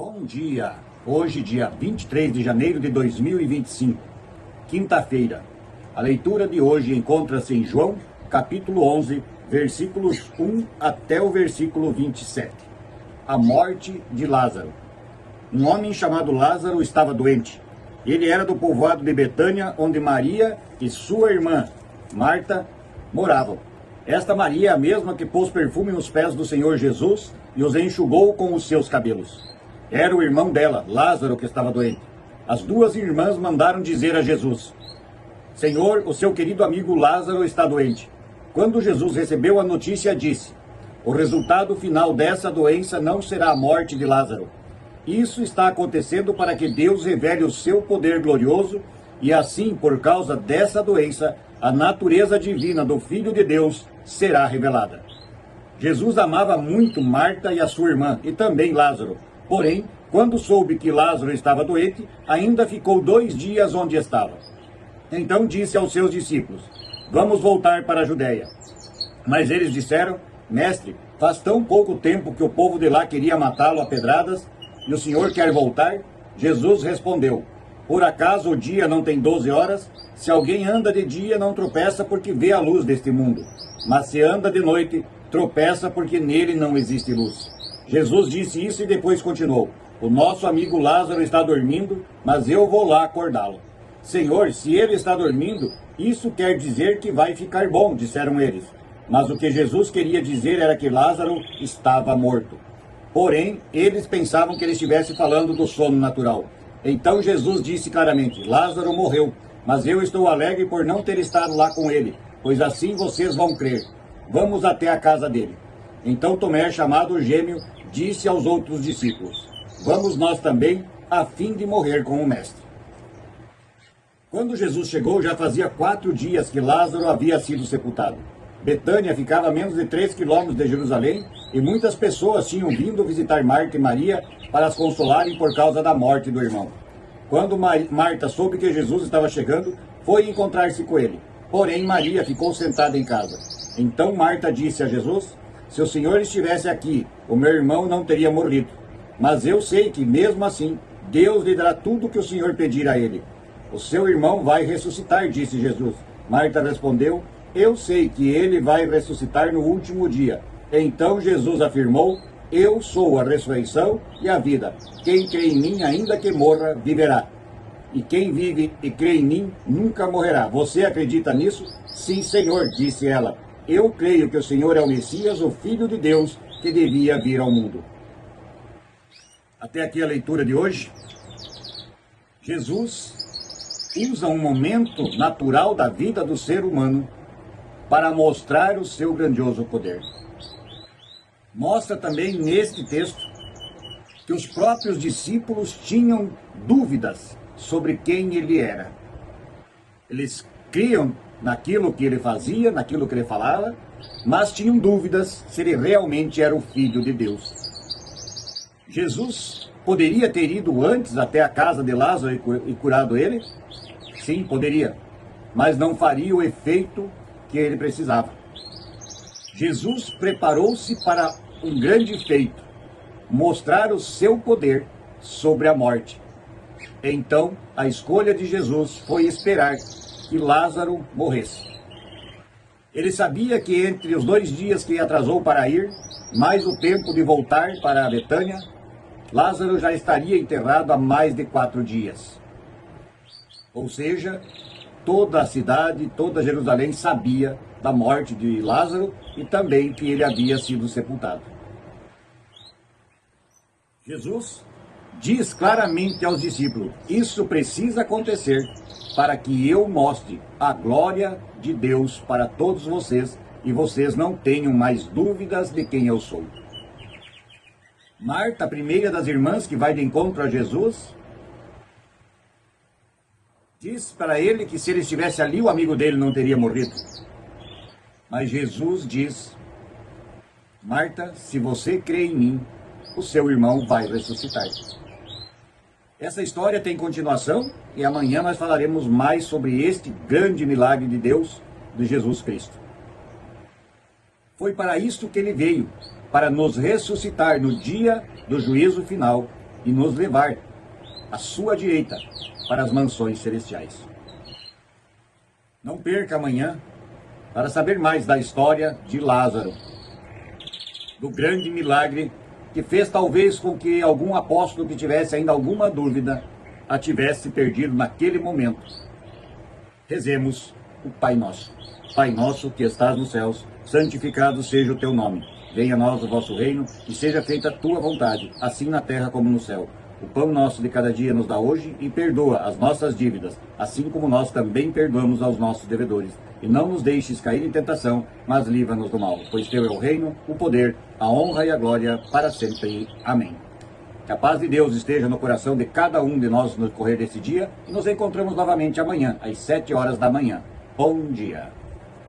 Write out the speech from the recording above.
Bom dia! Hoje, dia 23 de janeiro de 2025, quinta-feira. A leitura de hoje encontra-se em João, capítulo 11, versículos 1 até o versículo 27. A morte de Lázaro. Um homem chamado Lázaro estava doente. Ele era do povoado de Betânia, onde Maria e sua irmã, Marta, moravam. Esta Maria é a mesma que pôs perfume nos pés do Senhor Jesus e os enxugou com os seus cabelos. Era o irmão dela, Lázaro, que estava doente. As duas irmãs mandaram dizer a Jesus: Senhor, o seu querido amigo Lázaro está doente. Quando Jesus recebeu a notícia, disse: o resultado final dessa doença não será a morte de Lázaro. Isso está acontecendo para que Deus revele o seu poder glorioso e assim, por causa dessa doença, a natureza divina do Filho de Deus será revelada. Jesus amava muito Marta e a sua irmã, e também Lázaro. Porém, quando soube que Lázaro estava doente, ainda ficou 2 dias onde estava. Então disse aos seus discípulos: vamos voltar para a Judéia. Mas eles disseram: Mestre, faz tão pouco tempo que o povo de lá queria matá-lo a pedradas, e o Senhor quer voltar? Jesus respondeu: por acaso o dia não tem 12 horas? Se alguém anda de dia, não tropeça porque vê a luz deste mundo. Mas se anda de noite, tropeça porque nele não existe luz. Jesus disse isso e depois continuou: o nosso amigo Lázaro está dormindo, mas eu vou lá acordá-lo. Senhor, se ele está dormindo, isso quer dizer que vai ficar bom, disseram eles. Mas o que Jesus queria dizer era que Lázaro estava morto. Porém, eles pensavam que ele estivesse falando do sono natural. Então Jesus disse claramente: Lázaro morreu, mas eu estou alegre por não ter estado lá com ele, pois assim vocês vão crer. Vamos até a casa dele. Então Tomé, chamado o Gêmeo, disse aos outros discípulos: vamos nós também, a fim de morrer com o Mestre. Quando Jesus chegou, já fazia 4 dias que Lázaro havia sido sepultado. Betânia ficava a menos de 3 quilômetros de Jerusalém, e muitas pessoas tinham vindo visitar Marta e Maria para as consolarem por causa da morte do irmão. Quando Marta soube que Jesus estava chegando, foi encontrar-se com ele. Porém, Maria ficou sentada em casa. Então Marta disse a Jesus: se o Senhor estivesse aqui, o meu irmão não teria morrido. Mas eu sei que, mesmo assim, Deus lhe dará tudo o que o Senhor pedir a ele. O seu irmão vai ressuscitar, disse Jesus. Marta respondeu: eu sei que ele vai ressuscitar no último dia. Então Jesus afirmou: eu sou a ressurreição e a vida. Quem crê em mim, ainda que morra, viverá. E quem vive e crê em mim, nunca morrerá. Você acredita nisso? Sim, Senhor, disse ela. Eu creio que o Senhor é o Messias, o Filho de Deus, que devia vir ao mundo. Até aqui a leitura de hoje. Jesus usa um momento natural da vida do ser humano para mostrar o seu grandioso poder. Mostra também neste texto que os próprios discípulos tinham dúvidas sobre quem ele era. Eles criam naquilo que ele fazia, naquilo que ele falava, mas tinham dúvidas se ele realmente era o Filho de Deus. Jesus poderia ter ido antes até a casa de Lázaro e curado ele? Sim, poderia, mas não faria o efeito que ele precisava. Jesus preparou-se para um grande feito: mostrar o seu poder sobre a morte. Então, a escolha de Jesus foi esperar que Lázaro morresse. Ele sabia que entre os 2 dias que atrasou para ir, mais o tempo de voltar para Betânia, Lázaro já estaria enterrado há mais de 4 dias. Ou seja, toda a cidade, toda Jerusalém sabia da morte de Lázaro e também que ele havia sido sepultado. Jesus diz claramente aos discípulos: isso precisa acontecer para que eu mostre a glória de Deus para todos vocês e vocês não tenham mais dúvidas de quem eu sou. Marta, a primeira das irmãs que vai de encontro a Jesus, diz para ele que se ele estivesse ali, o amigo dele não teria morrido. Mas Jesus diz: Marta, se você crê em mim, o seu irmão vai ressuscitar. Essa história tem continuação e amanhã nós falaremos mais sobre este grande milagre de Deus, de Jesus Cristo. Foi para isto que ele veio, para nos ressuscitar no dia do juízo final e nos levar à sua direita para as mansões celestiais. Não perca amanhã para saber mais da história de Lázaro, do grande milagre que fez talvez com que algum apóstolo que tivesse ainda alguma dúvida a tivesse perdido naquele momento. Rezemos o Pai Nosso. Pai nosso que estás nos céus, santificado seja o teu nome. Venha a nós o vosso reino e seja feita a tua vontade, assim na terra como no céu. O pão nosso de cada dia nos dá hoje e perdoa as nossas dívidas, assim como nós também perdoamos aos nossos devedores. E não nos deixes cair em tentação, mas livra-nos do mal. Pois teu é o reino, o poder, a honra e a glória para sempre. Amém. Que a paz de Deus esteja no coração de cada um de nós no decorrer desse dia e nos encontramos novamente amanhã, às 7 horas da manhã. Bom dia.